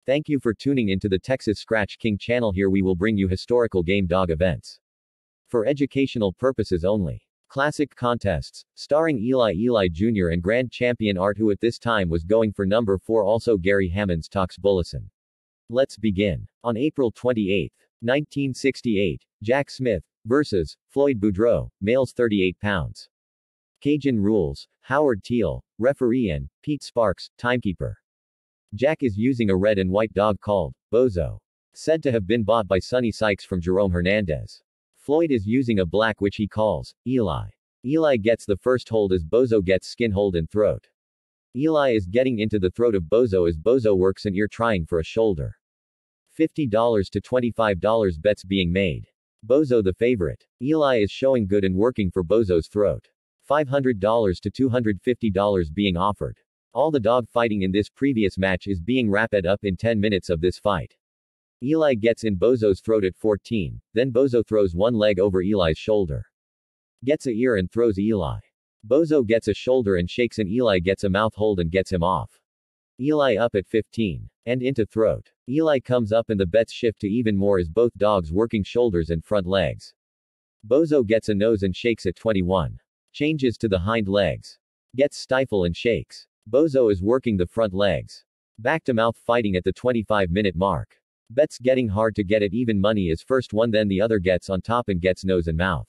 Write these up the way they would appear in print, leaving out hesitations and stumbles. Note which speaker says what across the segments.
Speaker 1: Thank you for tuning into the Texas Scratch King channel. Here we will bring you historical game dog events for educational purposes only. Classic contests, starring Eli Eli Jr. and Grand Champion Art, who at this time was going for number 4. Also Gary Hammond's talks Bullyson. Let's begin. On April 28, 1968, Jack Smith versus Floyd Boudreau, males 38 pounds. Cajun rules, Howard Teal, referee, and Pete Sparks, timekeeper. Jack is using a red and white dog called Bozo, said to have been bought by Sonny Sykes from Jerome Hernandez. Floyd is using a black which he calls Eli. Eli gets the first hold as Bozo gets skin hold and throat. Eli is getting into the throat of Bozo as Bozo works an ear trying for a shoulder. $50 to $25 bets being made. Bozo the favorite. Eli is showing good and working for Bozo's throat. $500 to $250 being offered. All the dog fighting in this previous match is being wrapped up in 10 minutes of this fight. Eli gets in Bozo's throat at 14, then Bozo throws one leg over Eli's shoulder. Gets a ear and throws Eli. Bozo gets a shoulder and shakes, and Eli gets a mouth hold and gets him off. Eli up at 15. And into throat. Eli comes up and the bets shift to even more as both dogs working shoulders and front legs. Bozo gets a nose and shakes at 21. Changes to the hind legs. Gets stifle and shakes. Bozo is working the front legs. Back to mouth fighting at the 25-minute mark. Bets getting hard to get at even money as first one then the other gets on top and gets nose and mouth.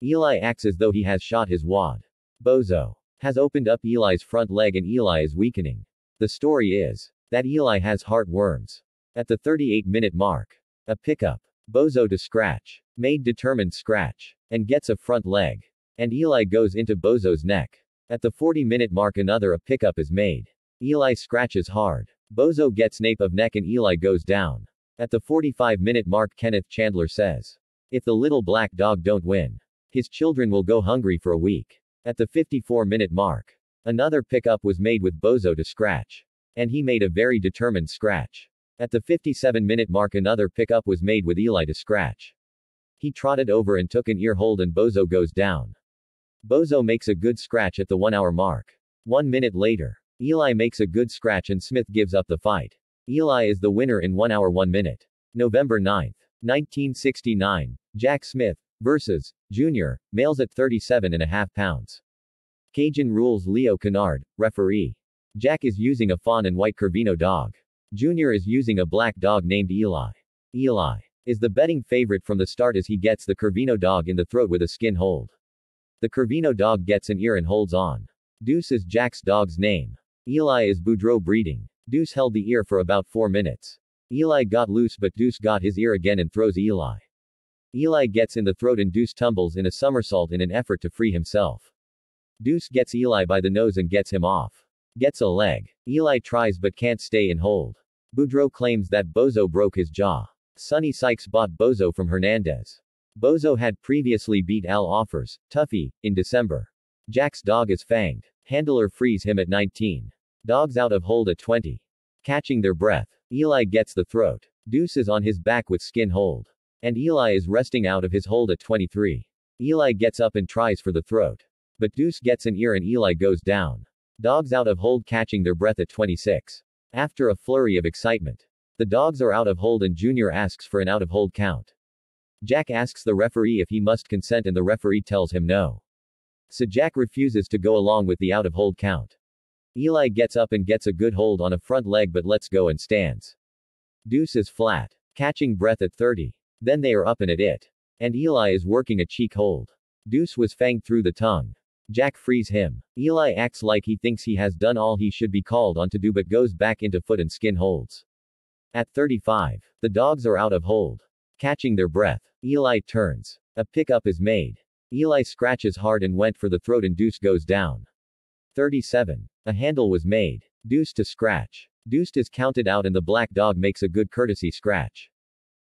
Speaker 1: Eli acts as though he has shot his wad. Bozo has opened up Eli's front leg and Eli is weakening. The story is that Eli has heartworms. At the 38-minute mark, a pickup. Bozo to scratch. Made determined scratch. And gets a front leg. And Eli goes into Bozo's neck. At the 40-minute mark another a pickup is made. Eli scratches hard. Bozo gets nape of neck and Eli goes down. At the 45-minute mark Kenneth Chandler says, "If the little black dog don't win, his children will go hungry for a week." At the 54-minute mark, another pickup was made with Bozo to scratch. And he made a very determined scratch. At the 57-minute mark another pickup was made with Eli to scratch. He trotted over and took an ear hold and Bozo goes down. Bozo makes a good scratch at the 1-hour mark. 1 minute later, Eli makes a good scratch and Smith gives up the fight. Eli is the winner in 1 hour 1 minute. November 9, 1969, Jack Smith versus Jr., males at 37.5 pounds. Cajun rules, Leo Kennard, referee. Jack is using a fawn and white Corvino dog. Jr. is using a black dog named Eli. Eli is the betting favorite from the start as he gets the Corvino dog in the throat with a skin hold. The Corvino dog gets an ear and holds on. Deuce is Jack's dog's name. Eli is Boudreau breeding. Deuce held the ear for about 4 minutes. Eli got loose but Deuce got his ear again and throws Eli. Eli gets in the throat and Deuce tumbles in a somersault in an effort to free himself. Deuce gets Eli by the nose and gets him off. Gets a leg. Eli tries but can't stay in hold. Boudreau claims that Bozo broke his jaw. Sonny Sykes bought Bozo from Hernandez. Bozo had previously beat Al Offers, Tuffy, in December. Jack's dog is fanged. Handler frees him at 19. Dogs out of hold at 20. Catching their breath. Eli gets the throat. Deuce is on his back with skin hold. And Eli is resting out of his hold at 23. Eli gets up and tries for the throat. But Deuce gets an ear and Eli goes down. Dogs out of hold catching their breath at 26. After a flurry of excitement, the dogs are out of hold and Jr. asks for an out of hold count. Jack asks the referee if he must consent and the referee tells him no. So Jack refuses to go along with the out of hold count. Eli gets up and gets a good hold on a front leg but lets go and stands. Deuce is flat. Catching breath at 30. Then they are up and at it. And Eli is working a cheek hold. Deuce was fanged through the tongue. Jack frees him. Eli acts like he thinks he has done all he should be called on to do but goes back into foot and skin holds. At 35. The dogs are out of hold. Catching their breath. Eli turns. A pickup is made. Eli scratches hard and went for the throat and Deuce goes down. 37. A handle was made. Deuce to scratch. Deuce is counted out and the black dog makes a good courtesy scratch.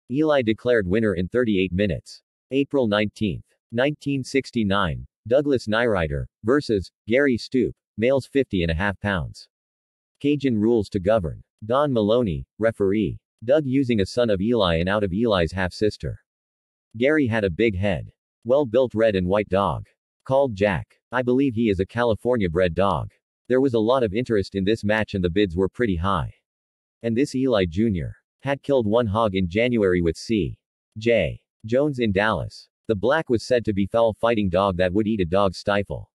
Speaker 1: Eli declared winner in 38 minutes. April 19, 1969, Douglas Nyrider versus Gary Stoop, males 50.5 pounds. Cajun rules to govern. Don Maloney, referee. Doug using a son of Eli and out of Eli's half-sister. Gary had a big head. Well-built red and white dog. Called Jack. I believe he is a California-bred dog. There was a lot of interest in this match and the bids were pretty high. And this Eli Jr. had killed one hog in January with C.J. Jones in Dallas. The black was said to be foul-fighting dog that would eat a dog's stifle,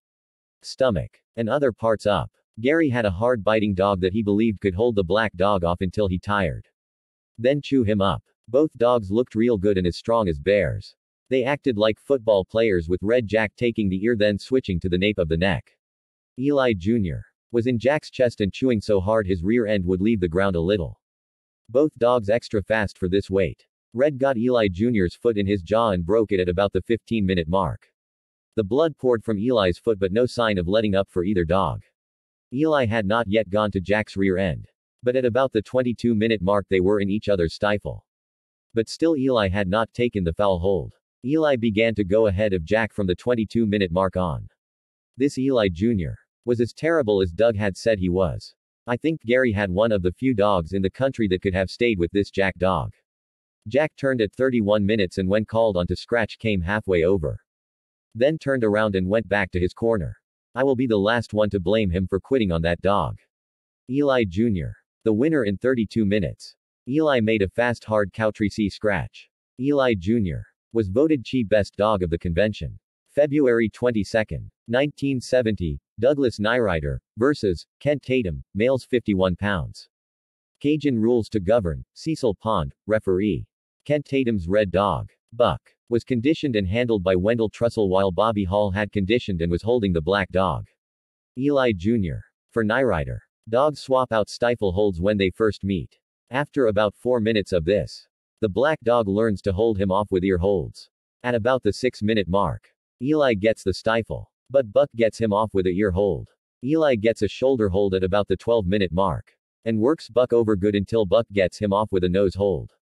Speaker 1: stomach, and other parts up. Gary had a hard-biting dog that he believed could hold the black dog off until he tired, then chew him up. Both dogs looked real good and as strong as bears. They acted like football players, with Red Jack taking the ear then switching to the nape of the neck. Eli Jr. was in Jack's chest and chewing so hard his rear end would leave the ground a little. Both dogs extra fast for this weight. Red got Eli Jr.'s foot in his jaw and broke it at about the 15-minute mark. The blood poured from Eli's foot, but no sign of letting up for either dog. Eli had not yet gone to Jack's rear end. But at about the 22-minute mark they were in each other's stifle. But still Eli had not taken the foul hold. Eli began to go ahead of Jack from the 22-minute mark on. This Eli Jr. was as terrible as Doug had said he was. I think Gary had one of the few dogs in the country that could have stayed with this Jack dog. Jack turned at 31 minutes and when called on to scratch came halfway over. Then turned around and went back to his corner. I will be the last one to blame him for quitting on that dog. Eli Jr. the winner in 32 minutes. Eli made a fast hard Cowtree scratch. Eli Jr. was voted Chi Best Dog of the convention. February 22, 1970, Douglas Nyrider versus Kent Tatum, males 51 pounds. Cajun rules to govern, Cecil Pond, referee. Kent Tatum's red dog, Buck, was conditioned and handled by Wendell Trussell while Bobby Hall had conditioned and was holding the black dog. Eli Jr. for Nyrider. Dogs swap out stifle holds when they first meet. After about 4 minutes of this, the black dog learns to hold him off with ear holds. At about the 6-minute mark, Eli gets the stifle, but Buck gets him off with a ear hold. Eli gets a shoulder hold at about the 12-minute mark, and works Buck over good until Buck gets him off with a nose hold.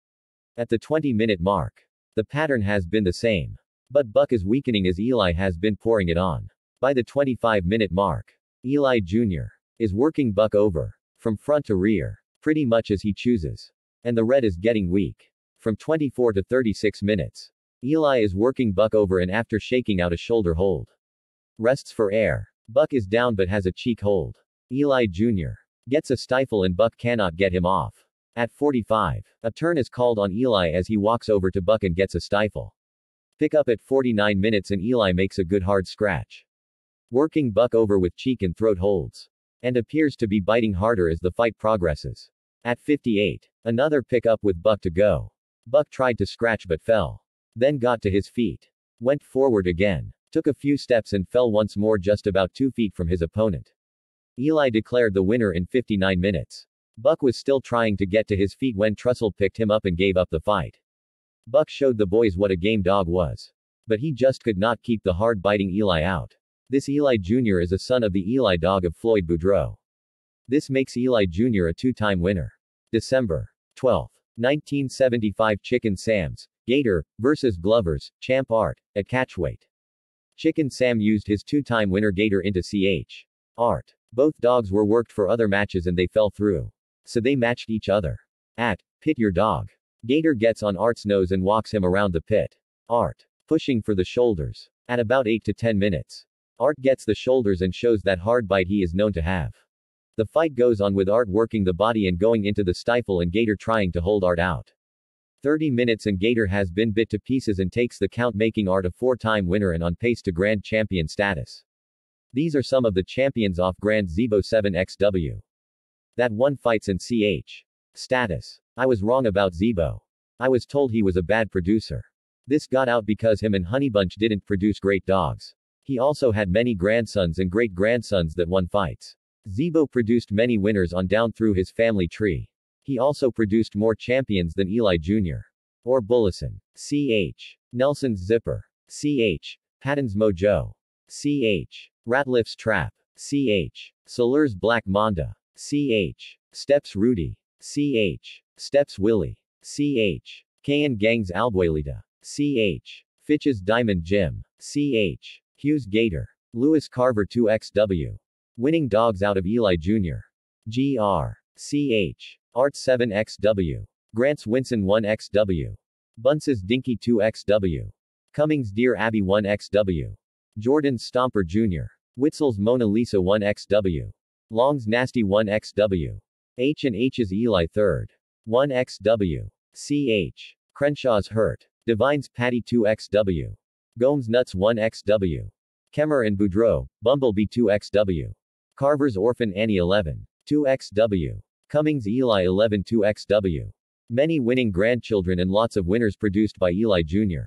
Speaker 1: At the 20-minute mark, the pattern has been the same, but Buck is weakening as Eli has been pouring it on. By the 25-minute mark, Eli Jr. is working Buck over, from front to rear, pretty much as he chooses. And the red is getting weak. From 24 to 36 minutes, Eli is working Buck over and after shaking out a shoulder hold, rests for air. Buck is down but has a cheek hold. Eli Jr. gets a stifle and Buck cannot get him off. At 45, a turn is called on Eli as he walks over to Buck and gets a stifle. Pick up at 49 minutes and Eli makes a good hard scratch, working Buck over with cheek and throat holds, and appears to be biting harder as the fight progresses. At 58, another pickup with Buck to go. Buck tried to scratch but fell. Then got to his feet. Went forward again. Took a few steps and fell once more just about 2 feet from his opponent. Eli declared the winner in 59 minutes. Buck was still trying to get to his feet when Trussell picked him up and gave up the fight. Buck showed the boys what a game dog was. But he just could not keep the hard-biting Eli out. This Eli Jr. is a son of the Eli dog of Floyd Boudreau. This makes Eli Jr. a 2-time winner. December 12, 1975 Chicken Sam's, Gator, versus Glover's, Champ Art, at catchweight. Chicken Sam used his 2-time winner Gator into Ch. Art. Both dogs were worked for other matches and they fell through. So they matched each other. At Pit Your Dog. Gator gets on Art's nose and walks him around the pit. Art. Pushing for the shoulders. At about 8 to 10 minutes. Art gets the shoulders and shows that hard bite he is known to have. The fight goes on with Art working the body and going into the stifle and Gator trying to hold Art out. 30 minutes and Gator has been bit to pieces and takes the count, making Art a 4-time winner and on pace to Grand Champion status. These are some of the champions off Grand Zebo 7XW. That one fights in Ch. Status. I was wrong about Zebo. I was told he was a bad producer. This got out because him and Honeybunch didn't produce great dogs. He also had many grandsons and great-grandsons that won fights. Zebo produced many winners on down through his family tree. He also produced more champions than Eli Jr. or Bullyson. Ch. Nelson's Zipper. Ch. Patton's Mojo. Ch. Ratliff's Trap. Ch. Soler's Black Manda. Ch. Steps Rudy. Ch. Steps Willie. Ch. Kayan Gang's Albuelita. Ch. Fitch's Diamond Jim. Ch. Hughes Gator. Lewis Carver 2XW. Winning dogs out of Eli Jr. Gr. Ch. Art 7XW. Grant's Winson 1XW. Bunce's Dinky 2XW. Cummings Dear Abbey 1XW. Jordan's Stomper Jr. Witzel's Mona Lisa 1XW. Long's Nasty 1XW. H and H's Eli third. 1XW. CH. Crenshaw's Hurt. Divine's Patty 2XW. Gomes Nuts 1XW. Kemmer and Boudreaux, Bumblebee 2XW. Carver's Orphan Annie 11. 2XW. Cummings Eli 11 2XW. Many winning grandchildren and lots of winners produced by Eli Jr.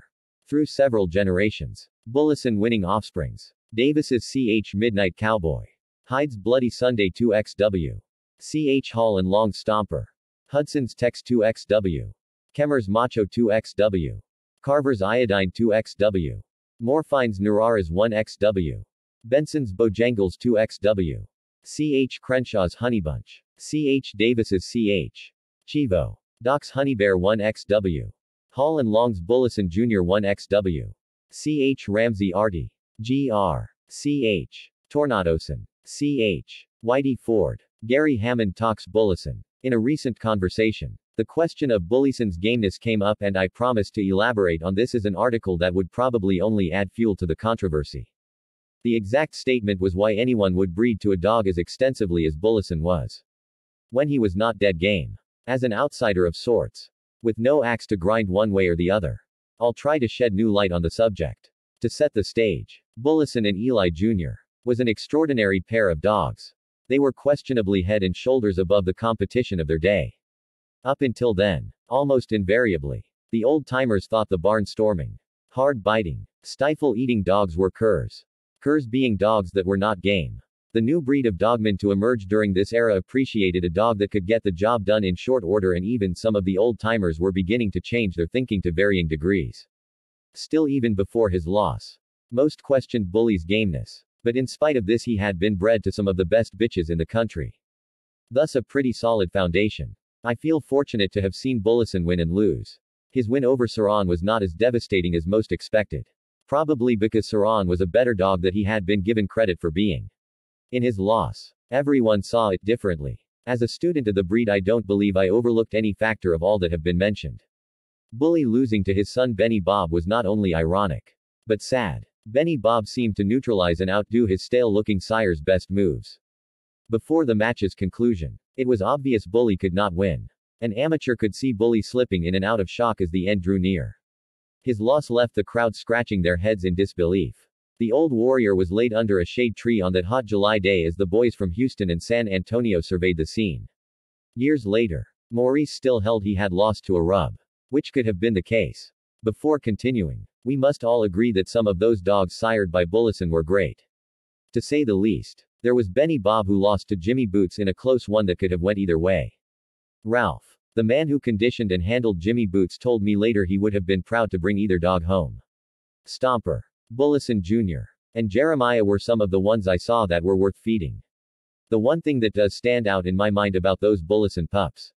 Speaker 1: Through several generations. Bullyson winning offsprings. Davis's CH Midnight Cowboy. Hyde's Bloody Sunday 2XW. CH Hall and Long Stomper. Hudson's Tex 2XW. Kemmer's Macho 2XW. Carver's Iodine 2XW. Morfine's Nuraras 1XW. Benson's Bojangles 2XW. CH Crenshaw's Honeybunch. CH Davis's CH. Chivo. Doc's Honeybear 1XW. Hall and Long's Bullyson Jr. 1XW. CH Ramsey Artie. GR. CH. Tornadoson. CH. Whitey Ford. Gary Hammond talks Bullyson. In a recent conversation, the question of Bullyson's gameness came up and I promised to elaborate on this as an article that would probably only add fuel to the controversy. The exact statement was why anyone would breed to a dog as extensively as Bullyson was. When he was not dead game. As an outsider of sorts. With no axe to grind one way or the other. I'll try to shed new light on the subject. To set the stage, Bullyson and Eli Jr. was an extraordinary pair of dogs. They were questionably head and shoulders above the competition of their day. Up until then, almost invariably, the old-timers thought the barn-storming, hard-biting, stifle-eating dogs were curs. Curs being dogs that were not game. The new breed of dogmen to emerge during this era appreciated a dog that could get the job done in short order, and even some of the old-timers were beginning to change their thinking to varying degrees. Still, even before his loss, most questioned Bully's gameness. But in spite of this, he had been bred to some of the best bitches in the country. Thus a pretty solid foundation. I feel fortunate to have seen Bullyson win and lose. His win over Saran was not as devastating as most expected. Probably because Saran was a better dog than he had been given credit for being. In his loss, everyone saw it differently. As a student of the breed, I don't believe I overlooked any factor of all that have been mentioned. Bully losing to his son Benny Bob was not only ironic, but sad. Benny Bob seemed to neutralize and outdo his stale-looking sire's best moves. Before the match's conclusion, it was obvious Bully could not win. An amateur could see Bully slipping in and out of shock as the end drew near. His loss left the crowd scratching their heads in disbelief. The old warrior was laid under a shade tree on that hot July day as the boys from Houston and San Antonio surveyed the scene. Years later, Maurice still held he had lost to a rub. Which could have been the case. Before continuing, we must all agree that some of those dogs sired by Bullyson were great. To say the least. There was Benny Bob, who lost to Jimmy Boots in a close one that could have went either way. Ralph, the man who conditioned and handled Jimmy Boots, told me later he would have been proud to bring either dog home. Stomper, Bullyson Jr., and Jeremiah were some of the ones I saw that were worth feeding. The one thing that does stand out in my mind about those Bullyson pups,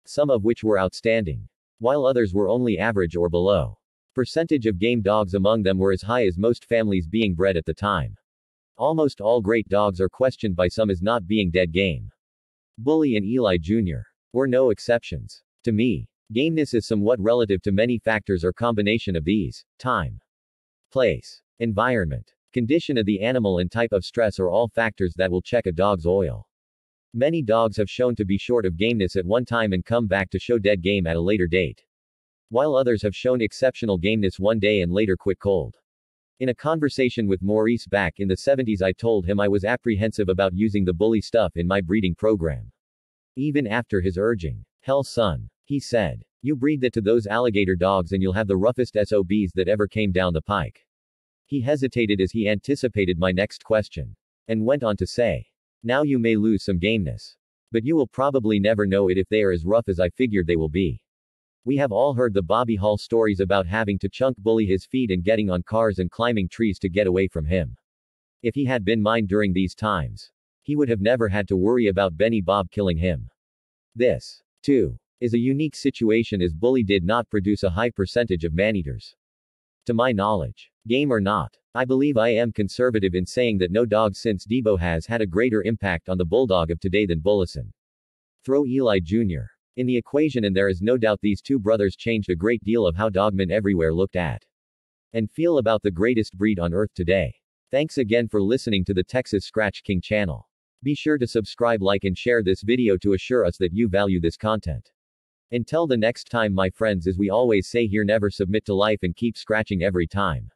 Speaker 1: some of which were outstanding, while others were only average or below. Percentage of game dogs among them were as high as most families being bred at the time. Almost all great dogs are questioned by some as not being dead game. Bully and Eli Jr. were no exceptions. To me, gameness is somewhat relative to many factors or combination of these: time, place, environment, condition of the animal, and type of stress are all factors that will check a dog's oil. Many dogs have shown to be short of gameness at one time and come back to show dead game at a later date, while others have shown exceptional gameness one day and later quit cold. In a conversation with Maurice back in the 70s, I told him I was apprehensive about using the Bully stuff in my breeding program. Even after his urging. Hell son, he said, you breed that to those alligator dogs and you'll have the roughest SOBs that ever came down the pike. He hesitated as he anticipated my next question, and went on to say, now you may lose some gameness, but you will probably never know it if they are as rough as I figured they will be. We have all heard the Bobby Hall stories about having to chunk Bully his feet and getting on cars and climbing trees to get away from him. If he had been mine during these times, he would have never had to worry about Benny Bob killing him. This, too, is a unique situation, as Bully did not produce a high percentage of maneaters. To my knowledge, game or not, I believe I am conservative in saying that no dog since Debo has had a greater impact on the bulldog of today than Bullyson. Throw Eli Jr. in the equation and there is no doubt these two brothers changed a great deal of how dogmen everywhere looked at and feel about the greatest breed on earth today. Thanks again for listening to the Texas Scratch King channel. Be sure to subscribe, like and share this video to assure us that you value this content. Until the next time my friends, as we always say here, never submit to life and keep scratching every time.